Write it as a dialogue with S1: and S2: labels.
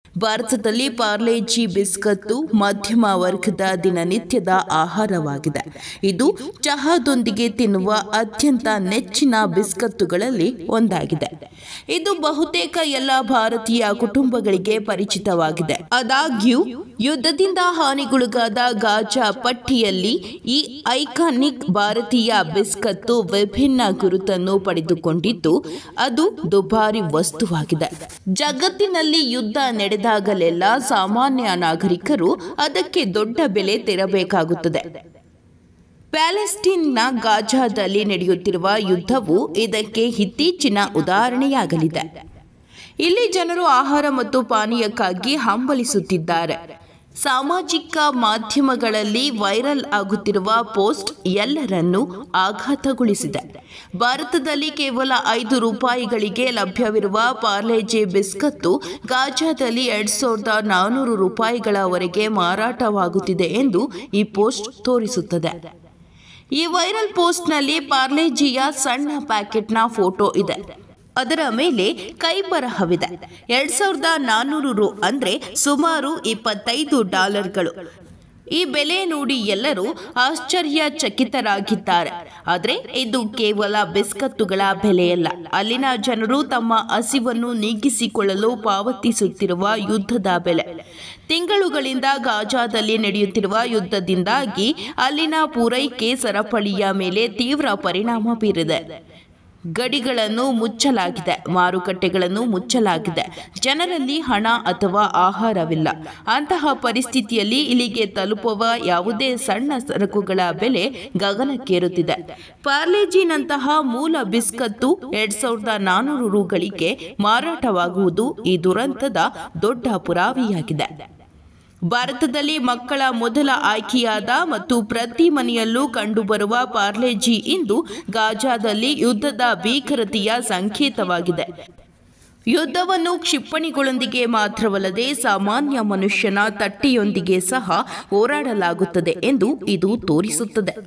S1: ಭಾರತದಲ್ಲಿ ಪಾರ್ಲೆ-ಜಿ ಬಿಸ್ಕತ್ತು ಮಧ್ಯಮ ವರ್ಗದ ದಿನನಿತ್ಯದ ಆಹಾರವಾಗಿದೆ. ಇದು ಚಹಾದೊಂದಿಗೆ ತಿನ್ನುವ ಅತ್ಯಂತ ನೆಚ್ಚಿನ ಬಿಸ್ಕತ್ತುಗಳಲ್ಲಿ ಒಂದಾಗಿದೆ. ಇದು ಬಹುತೇಕ ಎಲ್ಲ ಭಾರತೀಯ ಕುಟುಂಬಗಳಿಗೆ ಪರಿಚಿತವಾಗಿದೆ. ಆದಾಗ್ಯೂ ಯುದ್ಧದಿಂದ ಹಾನಿಗೊಳಗಾದ ಗಾಜಾ ಪಟ್ಟಿಯಲ್ಲಿ ಈ ಐಕಾನಿಕ್ ಭಾರತೀಯ ಬಿಸ್ಕತ್ತು ವಿಭಿನ್ನ ಗುರುತನ್ನು ಪಡೆದುಕೊಂಡಿದ್ದು, ಅದು ದುಬಾರಿ ವಸ್ತುವಾಗಿದೆ. ಜಗತ್ತಿನಲ್ಲಿ ಯುದ್ಧ ನಡೆದಾಗಲೆಲ್ಲ ಸಾಮಾನ್ಯ ನಾಗರಿಕರು ಅದಕ್ಕೆ ದೊಡ್ಡ ಬೆಲೆ ತೆರಬೇಕಾಗುತ್ತದೆ. ಪ್ಯಾಲೆಸ್ಟೈನ್ನ ಗಾಜಾದಲ್ಲಿ ನಡೆಯುತ್ತಿರುವ ಯುದ್ಧವು ಇದಕ್ಕೆ ಇತ್ತೀಚಿನ ಉದಾಹರಣೆಯಾಗಲಿದೆ. ಇಲ್ಲಿ ಜನರು ಆಹಾರ ಮತ್ತು ಪಾನೀಯಕ್ಕಾಗಿ ಹಂಬಲಿಸುತ್ತಿದ್ದಾರೆ. ಸಾಮಾಜಿಕ ಮಾಧ್ಯಮಗಳಲ್ಲಿ ವೈರಲ್ ಆಗುತ್ತಿರುವ ಪೋಸ್ಟ್ ಎಲ್ಲರನ್ನೂ ಆಘಾತಗೊಳಿಸಿದೆ. ಭಾರತದಲ್ಲಿ ಕೇವಲ ₹5ಗಳಿಗೆ ಲಭ್ಯವಿರುವ ಪಾರ್ಲೆ-ಜಿ ಬಿಸ್ಕತ್ತು ಗಾಜಾದಲ್ಲಿ ₹2,400ವರೆಗೆ ಮಾರಾಟವಾಗುತ್ತಿದೆ ಎಂದು ಈ ಪೋಸ್ಟ್ ತೋರಿಸುತ್ತದೆ. ಈ ವೈರಲ್ ಪೋಸ್ಟ್ನಲ್ಲಿ ಪಾರ್ಲೆ-ಜಿಯ ಸಣ್ಣ ಪ್ಯಾಕೆಟ್ನ ಫೋಟೋ ಇದೆ. ಅದರ ಮೇಲೆ ಕೈಬರಹವಿದೆ. ₹2,400 ಅಂದರೆ ಸುಮಾರು $25. ಈ ಬೆಲೆ ನೋಡಿ ಎಲ್ಲರೂ ಆಶ್ಚರ್ಯಚಕಿತರಾಗಿದ್ದಾರೆ. ಆದರೆ ಇದು ಕೇವಲ ಬಿಸ್ಕತ್ತುಗಳ ಬೆಲೆಯಲ್ಲ. ಅಲ್ಲಿನ ಜನರು ತಮ್ಮ ಹಸಿವನ್ನು ನೀಗಿಸಿಕೊಳ್ಳಲು ಪಾವತಿಸುತ್ತಿರುವ ಯುದ್ಧದ ಬೆಲೆ. ತಿಂಗಳುಗಳಿಂದ ಗಾಜಾದಲ್ಲಿ ನಡೆಯುತ್ತಿರುವ ಯುದ್ಧದಿಂದಾಗಿ ಅಲ್ಲಿನ ಪೂರೈಕೆ ಸರಪಳಿಯ ಮೇಲೆ ತೀವ್ರ ಪರಿಣಾಮ ಬೀರಿದೆ. ಗಡಿಗಳನ್ನು ಮುಚ್ಚಲಾಗಿದೆ, ಮಾರುಕಟ್ಟೆಗಳನ್ನು ಮುಚ್ಚಲಾಗಿದೆ. ಜನರಲ್ಲಿ ಹಣ ಅಥವಾ ಆಹಾರವಿಲ್ಲ. ಅಂತಹ ಪರಿಸ್ಥಿತಿಯಲ್ಲಿ ಇಲ್ಲಿಗೆ ತಲುಪುವ ಯಾವುದೇ ಸಣ್ಣ ಸರಕುಗಳ ಬೆಲೆ ಗಗನಕ್ಕೇರುತ್ತಿದೆ. ಪಾರ್ಲೆ-ಜಿನಂತಹ ಮೂಲ ಬಿಸ್ಕತ್ತು ₹2,400ಗಳಿಗೆ ಮಾರಾಟವಾಗುವುದು ಈ ದುರಂತದ ದೊಡ್ಡ ಪುರಾವೆಯಾಗಿದೆ. ಭಾರತದಲ್ಲಿ ಮಕ್ಕಳ ಮೊದಲ ಆಯ್ಕೆಯಾದ ಮತ್ತು ಪ್ರತಿ ಮನೆಯಲ್ಲೂ ಕಂಡುಬರುವ ಪಾರ್ಲೆ-ಜಿ ಇಂದು ಗಾಜಾದಲ್ಲಿ ಯುದ್ಧದ ಭೀಕರತೆಯ ಸಂಕೇತವಾಗಿದೆ. ಯುದ್ಧವನ್ನು ಕ್ಷಿಪಣಿಗಳೊಂದಿಗೆ ಮಾತ್ರವಲ್ಲದೆ ಸಾಮಾನ್ಯ ಮನುಷ್ಯನ ತಟ್ಟೆಯೊಂದಿಗೆ ಸಹ ಹೋರಾಡಲಾಗುತ್ತದೆ ಎಂದು ಇದು ತೋರಿಸುತ್ತದೆ.